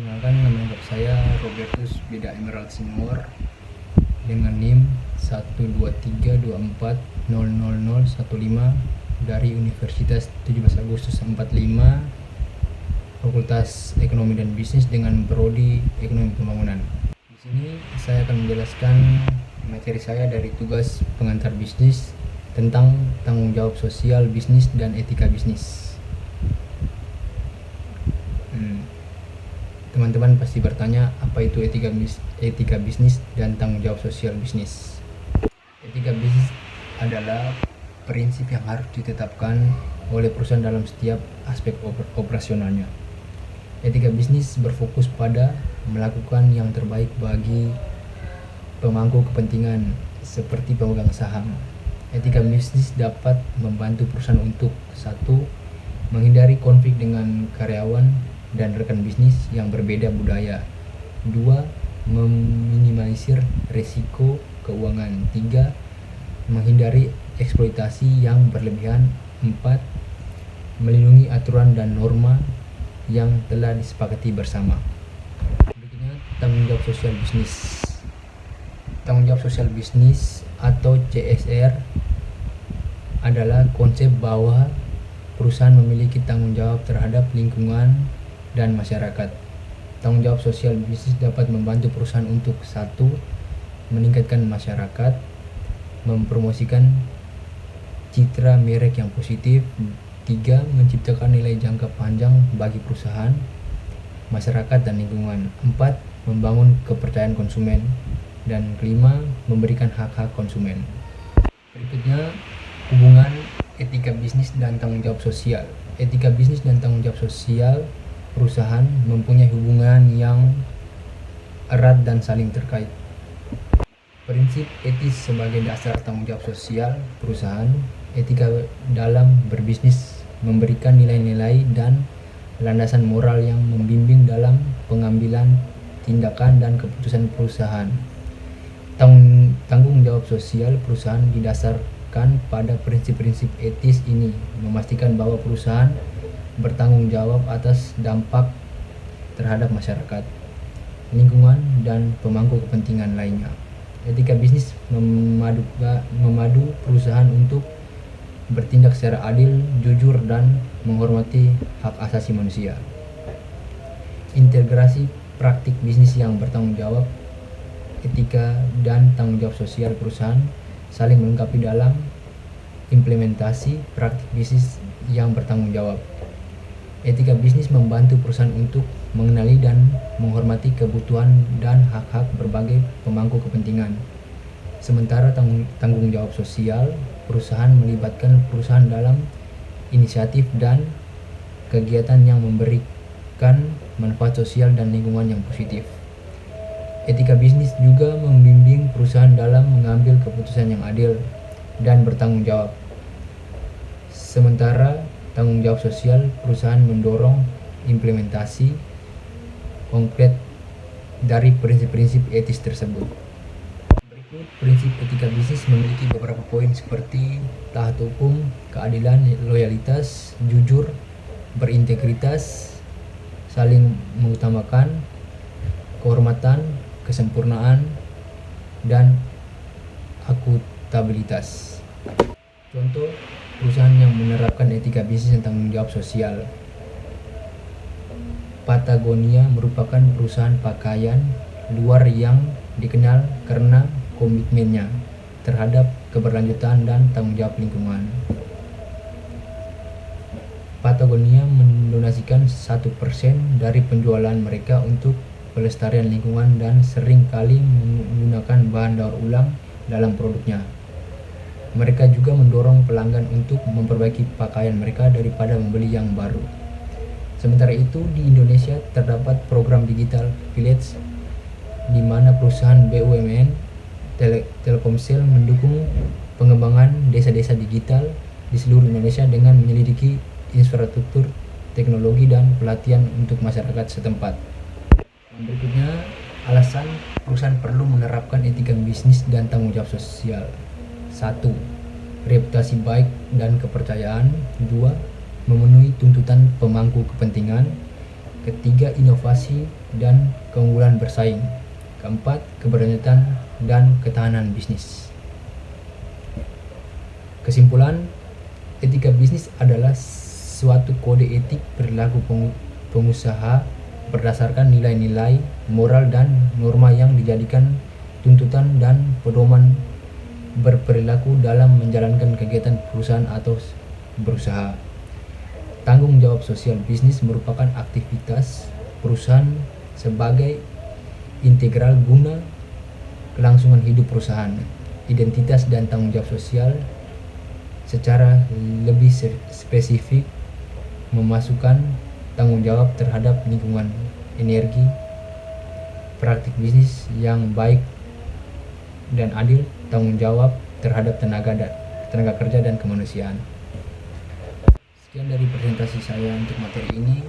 Perkenalkan, nama lengkap saya Robertus Beda Emerald Senior dengan NIM 12324000015 dari Universitas 17 Agustus 45 Fakultas Ekonomi dan Bisnis dengan prodi Ekonomi Pembangunan. Di sini saya akan menjelaskan materi saya dari tugas pengantar bisnis tentang tanggung jawab sosial bisnis dan etika bisnis. Teman-teman pasti bertanya, apa itu etika bisnis dan tanggung jawab sosial bisnis? Etika bisnis adalah prinsip yang harus ditetapkan oleh perusahaan dalam setiap aspek operasionalnya. Etika bisnis berfokus pada melakukan yang terbaik bagi pemangku kepentingan seperti pemegang saham. Etika bisnis dapat membantu perusahaan untuk: 1. Menghindari konflik dengan karyawan dan rekan bisnis yang berbeda budaya. 2. Meminimalisir risiko keuangan. 3. Menghindari eksploitasi yang berlebihan. 4. Melindungi aturan dan norma yang telah disepakati bersama. Berikutnya, tanggung jawab sosial bisnis. Tanggung jawab sosial bisnis atau CSR adalah konsep bahwa perusahaan memiliki tanggung jawab terhadap lingkungan dan masyarakat. Tanggung jawab sosial bisnis dapat membantu perusahaan untuk: 1. Meningkatkan masyarakat, mempromosikan citra merek yang positif. 3. Menciptakan nilai jangka panjang bagi perusahaan, masyarakat, dan lingkungan. 4. Membangun kepercayaan konsumen. Dan 5. Memberikan hak-hak konsumen. Berikutnya, hubungan etika bisnis dan tanggung jawab sosial. Etika bisnis dan tanggung jawab sosial perusahaan mempunyai hubungan yang erat dan saling terkait. Prinsip etis sebagai dasar tanggung jawab sosial perusahaan. Etika dalam berbisnis memberikan nilai-nilai dan landasan moral yang membimbing dalam pengambilan tindakan dan keputusan perusahaan. Tanggung jawab sosial perusahaan didasarkan pada prinsip-prinsip etis ini, memastikan bahwa perusahaan bertanggung jawab atas dampak terhadap masyarakat, lingkungan, dan pemangku kepentingan lainnya. Etika bisnis memadu perusahaan untuk bertindak secara adil, jujur, dan menghormati hak asasi manusia. Integrasi praktik bisnis yang bertanggung jawab. Etika dan tanggung jawab sosial perusahaan saling melengkapi dalam implementasi praktik bisnis yang bertanggung jawab. Etika bisnis membantu perusahaan untuk mengenali dan menghormati kebutuhan dan hak-hak berbagai pemangku kepentingan. Sementara tanggung jawab sosial perusahaan melibatkan perusahaan dalam inisiatif dan kegiatan yang memberikan manfaat sosial dan lingkungan yang positif. Etika bisnis juga membimbing perusahaan dalam mengambil keputusan yang adil dan bertanggung jawab. Sementara tanggung jawab sosial perusahaan mendorong implementasi konkret dari prinsip-prinsip etis tersebut. Berikut prinsip etika bisnis memiliki beberapa poin seperti taat hukum, keadilan, loyalitas, jujur, berintegritas, saling mengutamakan, kehormatan, kesempurnaan, dan akuntabilitas. Contoh perusahaan yang menerapkan etika bisnis dan tanggung jawab sosial. Patagonia merupakan perusahaan pakaian luar yang dikenal karena komitmennya terhadap keberlanjutan dan tanggung jawab lingkungan. Patagonia mendonasikan 1% dari penjualan mereka untuk pelestarian lingkungan dan sering kali menggunakan bahan daur ulang dalam produknya. Mereka juga mendorong pelanggan untuk memperbaiki pakaian mereka daripada membeli yang baru. Sementara itu, di Indonesia terdapat program Digital Village di mana perusahaan BUMN Telkomsel mendukung pengembangan desa-desa digital di seluruh Indonesia dengan menyelidiki infrastruktur teknologi dan pelatihan untuk masyarakat setempat. Berikutnya, alasan perusahaan perlu menerapkan etika bisnis dan tanggung jawab sosial. 1. Reputasi baik dan kepercayaan. 2. Memenuhi tuntutan pemangku kepentingan. Ketiga, inovasi dan keunggulan bersaing. Keempat, keberlanjutan dan ketahanan bisnis. Kesimpulan, etika bisnis adalah suatu kode etik perilaku pengusaha berdasarkan nilai-nilai moral dan norma yang dijadikan tuntutan dan pedoman berperilaku dalam menjalankan kegiatan perusahaan atau berusaha. Tanggung jawab sosial bisnis merupakan aktivitas perusahaan sebagai integral guna kelangsungan hidup perusahaan. Identitas dan tanggung jawab sosial secara lebih spesifik memasukkan tanggung jawab terhadap lingkungan, energi, praktik bisnis yang baik dan adil, tanggung jawab terhadap tenaga kerja dan kemanusiaan. Sekian dari presentasi saya untuk materi ini.